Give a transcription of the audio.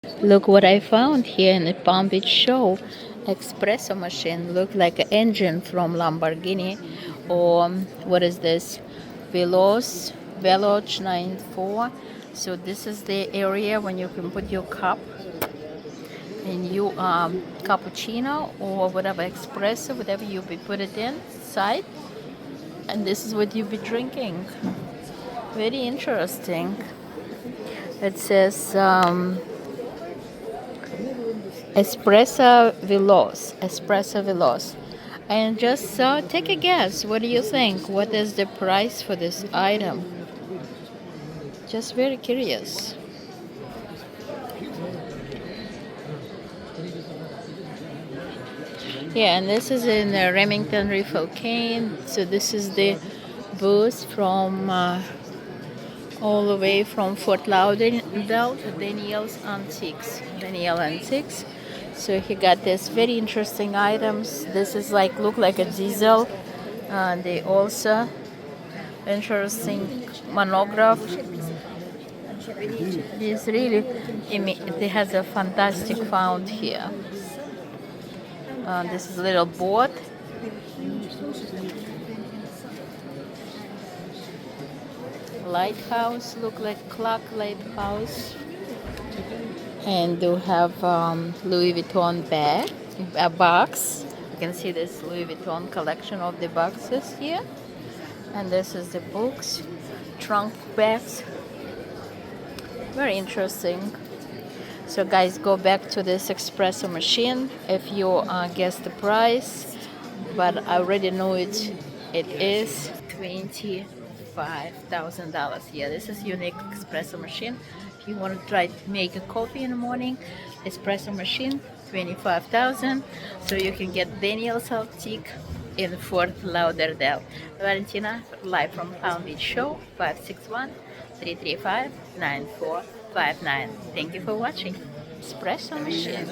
Look what I found here in the Palm Beach show. Espresso machine. Look like an engine from Lamborghini. Or what is this? Veloce 94. So this is the area when you can put your cup and you cappuccino or whatever espresso, whatever you be put it inside. And this is what you be drinking. Very interesting. It says Espresso Veloce. And just take a guess. What do you think? What is the price for this item? Just very curious. Yeah, and this is in Remington Refill Cane. So this is the booth from all the way from Fort Lauderdale to Daniel's Antiques. Daniel Antiques. So he got this very interesting items. This is like look like a diesel. They also interesting monograph. It's really it has a fantastic found here. This is a little boat. Lighthouse, look like clock lighthouse. And do have Louis Vuitton bag, a box. You can see this Louis Vuitton collection of the boxes here. And this is the books, trunk bags. Very interesting. So guys, go back to this espresso machine if you guess the price. But I already know it. It is $25,000. Yeah, this is unique espresso machine. If you want to try to make a coffee in the morning, espresso machine, 25,000. So you can get Daniel's Antique in Fort Lauderdale. Valentina, live from Palm Beach Show, 561-335-9459. Thank you for watching. Espresso machine.